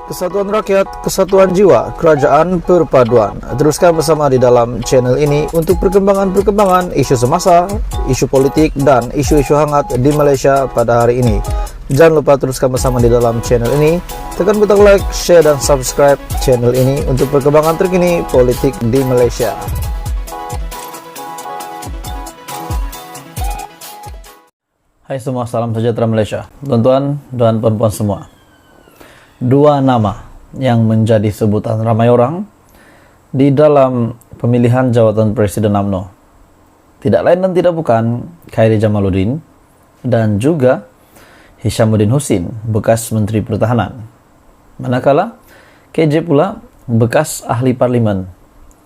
Kesatuan rakyat, kesatuan jiwa, kerajaan perpaduan. Teruskan bersama di dalam channel ini untuk perkembangan-perkembangan isu semasa, isu politik, dan isu-isu hangat di Malaysia pada hari ini. Jangan lupa teruskan bersama di dalam channel ini. Tekan butang like, share, dan subscribe channel ini untuk perkembangan terkini politik di Malaysia. Hai semua, salam sejahtera Malaysia. Tuan-tuan dan puan-puan semua. Dua nama yang menjadi sebutan ramai orang di dalam pemilihan jawatan Presiden UMNO. Tidak lain dan tidak bukan Khairy Jamaluddin dan juga Hishamuddin Hussein, bekas Menteri Pertahanan. Manakala KJ pula bekas ahli parlimen,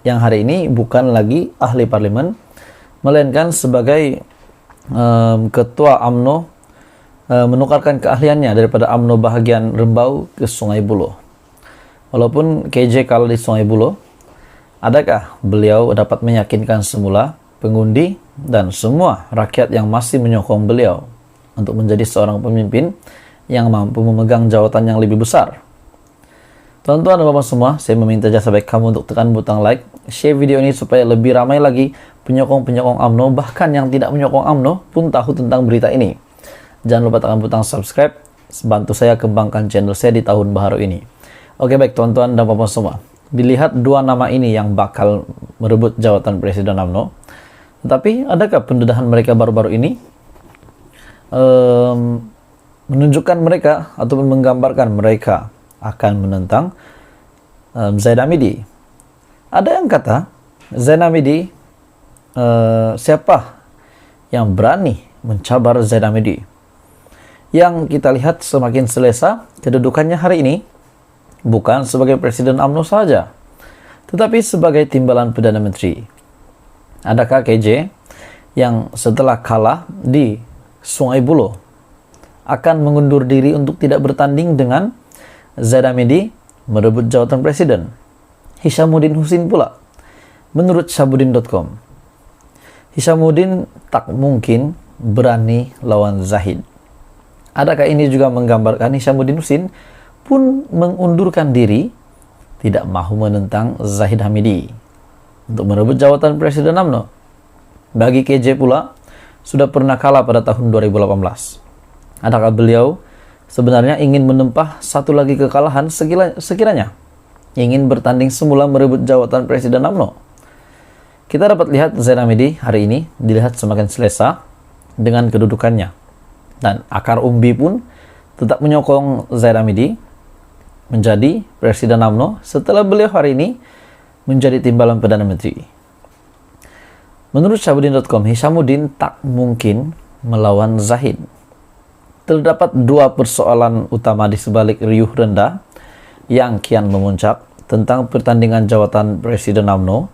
yang hari ini bukan lagi ahli parlimen, melainkan sebagai ketua UMNO, menukarkan keahliannya daripada UMNO bahagian Rembau ke Sungai Buloh. Walaupun KJ kalah di Sungai Buloh, adakah beliau dapat meyakinkan semula pengundi dan semua rakyat yang masih menyokong beliau untuk menjadi seorang pemimpin yang mampu memegang jawatan yang lebih besar? Tuan-tuan dan bapak semua, saya meminta jasa baik kamu untuk tekan butang like, share video ini supaya lebih ramai lagi penyokong-penyokong UMNO, bahkan yang tidak menyokong UMNO pun tahu tentang berita ini. Jangan lupa tekan butang subscribe, bantu saya kembangkan channel saya di tahun baru ini. Oke baik tuan-tuan dan bapak semua, dilihat dua nama ini yang bakal merebut jawatan Presiden UMNO. Tetapi adakah pendedahan mereka baru-baru ini menunjukkan mereka ataupun menggambarkan mereka akan menentang Zaid Hamidi? Ada yang kata Zaid Hamidi, siapa yang berani mencabar Zaid Hamidi? Yang kita lihat semakin selesa kedudukannya hari ini bukan sebagai Presiden UMNO saja, tetapi sebagai timbalan Perdana Menteri. Adakah KJ yang setelah kalah di Sungai Buloh akan mengundur diri untuk tidak bertanding dengan Zaid Hamidi merebut jawatan Presiden? Hishamuddin Hussein pula, menurut Syabuddin.com, Hishamuddin tak mungkin berani lawan Zahid. Adakah ini juga menggambarkan Hishamuddin Hussein pun mengundurkan diri, tidak mahu menentang Zahid Hamidi untuk merebut jawatan Presiden UMNO? Bagi KJ pula, sudah pernah kalah pada tahun 2018. Adakah beliau sebenarnya ingin menempah satu lagi kekalahan sekiranya ingin bertanding semula merebut jawatan Presiden UMNO? Kita dapat lihat Zaid Hamidi hari ini dilihat semakin selesa dengan kedudukannya. Dan akar umbi pun tetap menyokong Zaid Hamidi menjadi Presiden UMNO setelah beliau hari ini menjadi timbalan Perdana Menteri. Menurut Syabuddin.com, Hishamuddin tak mungkin melawan Zahid. Terdapat dua persoalan utama di sebalik riuh rendah yang kian memuncak tentang pertandingan jawatan Presiden UMNO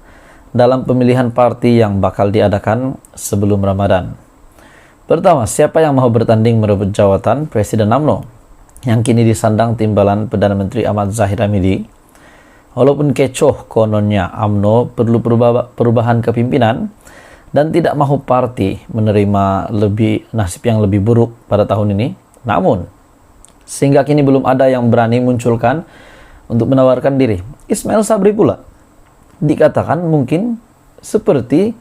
dalam pemilihan parti yang bakal diadakan sebelum Ramadan. Pertama, siapa yang mau bertanding merebut jawatan Presiden UMNO yang kini disandang timbalan Perdana Menteri Ahmad Zahid Hamidi? Walaupun kecoh kononnya UMNO perlu perubahan kepimpinan dan tidak mahu parti menerima nasib yang lebih buruk pada tahun ini, namun sehingga kini belum ada yang berani munculkan untuk menawarkan diri. Ismail Sabri pula dikatakan mungkin seperti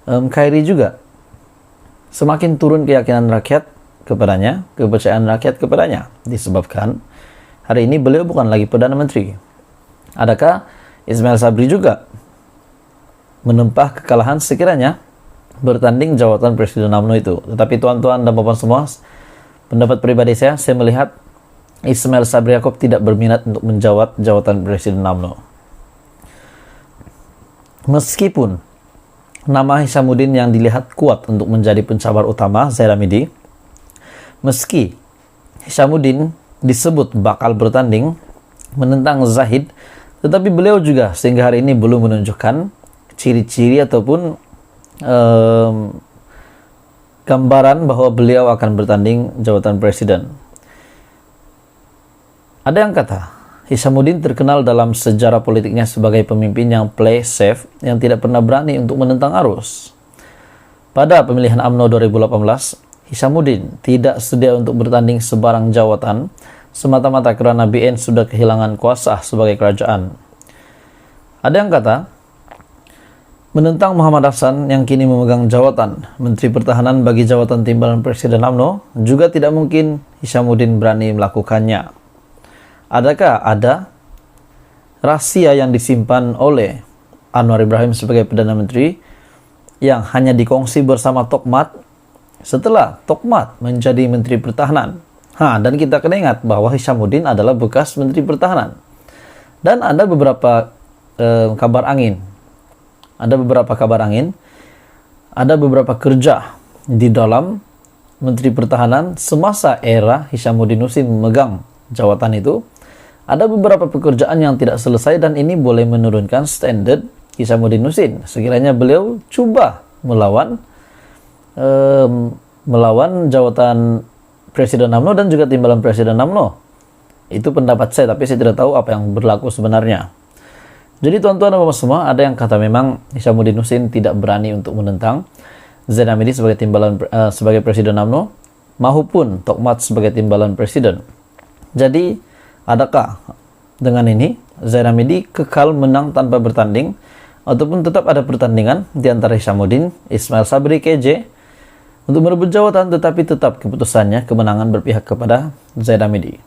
Khairy juga, semakin turun keyakinan rakyat kepadanya, kepercayaan rakyat kepadanya, disebabkan hari ini beliau bukan lagi Perdana Menteri. Adakah Ismail Sabri juga menempah kekalahan sekiranya bertanding jawatan Presiden UMNO itu? Tetapi tuan-tuan dan bapak semua, pendapat pribadi saya melihat Ismail Sabri Yaakob tidak berminat untuk menjawat jawatan Presiden UMNO. Meskipun nama Hishamuddin yang dilihat kuat untuk menjadi pencabar utama Zaid Hamidi, meski Hishamuddin disebut bakal bertanding menentang Zahid, tetapi beliau juga sehingga hari ini belum menunjukkan ciri-ciri ataupun gambaran bahwa beliau akan bertanding jawatan Presiden. Ada yang kata Hishamuddin terkenal dalam sejarah politiknya sebagai pemimpin yang play safe, yang tidak pernah berani untuk menentang arus. Pada pemilihan UMNO 2018, Hishamuddin tidak sedia untuk bertanding sebarang jawatan semata-mata kerana BN sudah kehilangan kuasa sebagai kerajaan. Ada yang kata, menentang Muhammad Hasan yang kini memegang jawatan Menteri Pertahanan bagi jawatan timbalan Presiden UMNO, juga tidak mungkin Hishamuddin berani melakukannya. Adakah ada rahasia yang disimpan oleh Anwar Ibrahim sebagai Perdana Menteri yang hanya dikongsi bersama Tokmat setelah Tokmat menjadi Menteri Pertahanan? Dan kita kena ingat bahwa Hishamuddin adalah bekas Menteri Pertahanan. Dan ada beberapa kabar angin. Ada beberapa kerja di dalam Menteri Pertahanan semasa era Hishamuddin Nussin memegang jawatan itu. Ada beberapa pekerjaan yang tidak selesai dan ini boleh menurunkan standar Hishamuddin Nussin. Sekiranya beliau cuba melawan jawatan Presiden UMNO dan juga timbalan Presiden UMNO. Itu pendapat saya, tapi saya tidak tahu apa yang berlaku sebenarnya. Jadi tuan-tuan dan bapak semua, ada yang kata memang Hishamuddin Nussin tidak berani untuk menentang Zaid Hamidi sebagai timbalan sebagai Presiden UMNO maupun Tokmat sebagai timbalan Presiden. Jadi, adakah dengan ini Zaid Hamidi kekal menang tanpa bertanding ataupun tetap ada pertandingan di antara Hishamuddin, Ismail Sabri, KJ untuk merebut jawatan, tetapi tetap keputusannya kemenangan berpihak kepada Zaid Hamidi?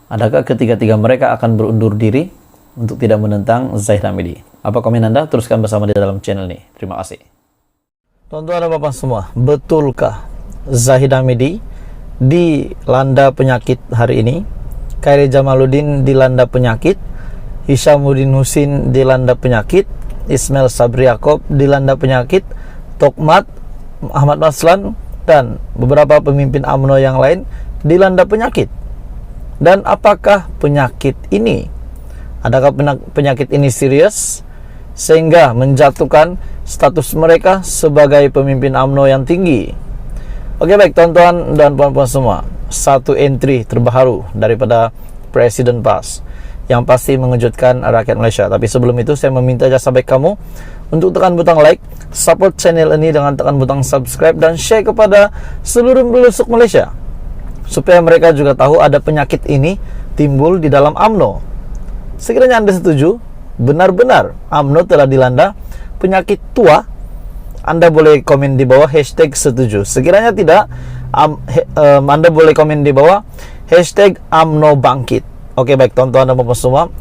Adakah ketiga-tiga mereka akan berundur diri untuk tidak menentang Zaid Hamidi? Apa komen Anda? Teruskan bersama di dalam channel ini. Terima kasih. Tuan-tuan dan bapak semua, betulkah Zaid Hamidi dilanda penyakit hari ini? Khairi Jamaluddin dilanda penyakit, Hishamuddin Nussin dilanda penyakit, Ismail Sabri Yaakob dilanda penyakit, Tokmat, Ahmad Maslan dan beberapa pemimpin UMNO yang lain dilanda penyakit. Dan apakah penyakit ini, adakah penyakit ini serius sehingga menjatuhkan status mereka sebagai pemimpin UMNO yang tinggi? Oke, baik tuan-tuan dan puan-puan semua, satu entry terbaru daripada Presiden PAS yang pasti mengejutkan rakyat Malaysia. Tapi sebelum itu, saya meminta jasa baik kamu untuk tekan butang like, support channel ini dengan tekan butang subscribe dan share kepada seluruh penduduk Malaysia supaya mereka juga tahu ada penyakit ini timbul di dalam UMNO. Sekiranya Anda setuju, benar-benar UMNO telah dilanda penyakit tua, Anda boleh komen di bawah hashtag setuju. Sekiranya tidak, Anda boleh komen di bawah hashtag UMNO bangkit. Oke, baik tuan-tuan dan bapak semua,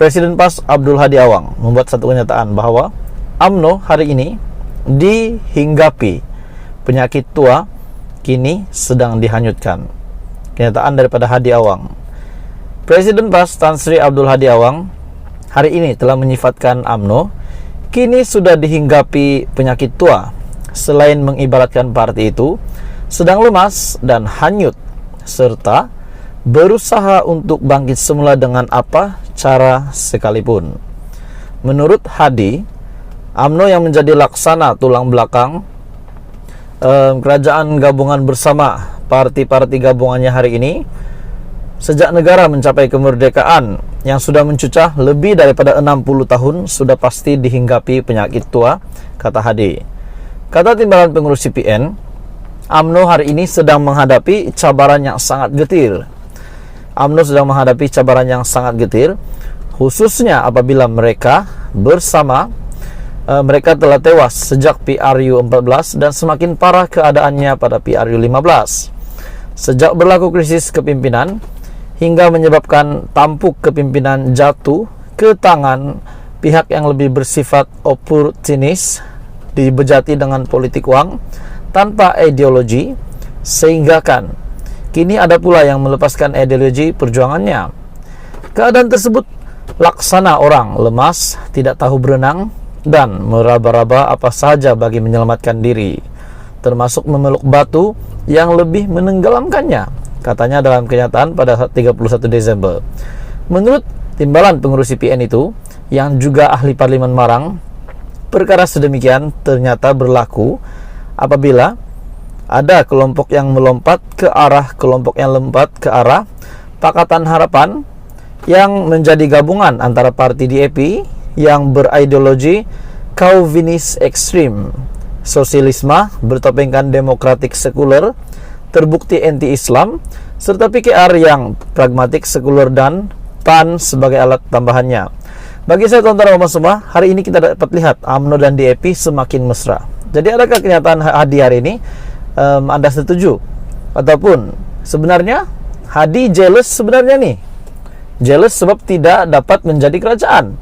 Presiden PAS Abdul Hadi Awang membuat satu kenyataan bahwa UMNO hari ini dihinggapi penyakit tua kini sedang dihanyutkan. Kenyataan daripada Hadi Awang. Presiden PAS Tan Sri Abdul Hadi Awang hari ini telah menyifatkan UMNO kini sudah dihinggapi penyakit tua, selain mengibaratkan parti itu sedang lemas dan hanyut serta berusaha untuk bangkit semula dengan apa cara sekalipun. Menurut Hadi, UMNO yang menjadi laksana tulang belakang kerajaan gabungan bersama parti-parti gabungannya hari ini, sejak negara mencapai kemerdekaan yang sudah mencucah lebih daripada 60 tahun, sudah pasti dihinggapi penyakit tua, kata Hadi. Kata timbalan pengurus CPN, UMNO hari ini sedang menghadapi cabaran yang sangat getir. UMNO sedang menghadapi cabaran yang sangat getir, khususnya apabila mereka bersama mereka telah tewas sejak PRU 14 dan semakin parah keadaannya pada PRU 15. Sejak berlaku krisis kepimpinan hingga menyebabkan tampuk kepimpinan jatuh ke tangan pihak yang lebih bersifat oportunis, dibejati dengan politik uang tanpa ideologi, sehingga kan kini ada pula yang melepaskan ideologi perjuangannya. Keadaan tersebut laksana orang lemas, tidak tahu berenang, dan meraba-raba apa saja bagi menyelamatkan diri, termasuk memeluk batu yang lebih menenggelamkannya, katanya dalam kenyataan pada 31 Desember. Menurut timbalan pengurus CPN itu, yang juga ahli Parlimen Marang, perkara sedemikian ternyata berlaku apabila ada kelompok yang melompat ke arah Pakatan Harapan yang menjadi gabungan antara parti DAP yang berideologi Calvinis ekstrim, sosialisme bertopengkan demokratik sekuler, terbukti anti-Islam, serta PKR yang pragmatik, sekuler, dan PAN sebagai alat tambahannya. Bagi saya tuan-tuan dan semua, hari ini kita dapat lihat UMNO dan DAP semakin mesra. Jadi adakah kenyataan Hadi hari ini Anda setuju? Ataupun sebenarnya Hadi jealous sebenarnya nih? Jealous sebab tidak dapat menjadi kerajaan?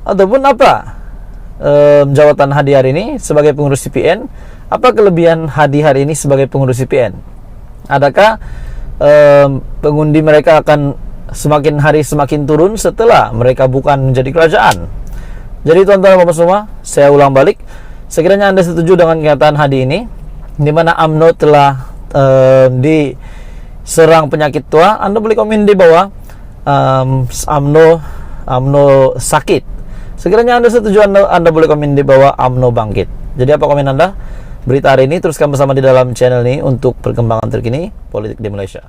Ataupun apa jawatan Hadi hari ini sebagai pengurus CPN? Apa kelebihan Hadi hari ini sebagai pengurus CPN? Adakah pengundi mereka akan semakin hari semakin turun setelah mereka bukan menjadi kerajaan? Jadi tuan-tuan dan semua, saya ulang balik, sekiranya Anda setuju dengan kenyataan Hadi ini, di mana UMNO telah diserang penyakit tua, Anda boleh komen di bawah UMNO sakit. Sekiranya Anda setuju, Anda boleh komen di bawah UMNO bangkit. Jadi apa komen Anda? Berita hari ini teruskan bersama di dalam channel ini untuk perkembangan terkini politik di Malaysia.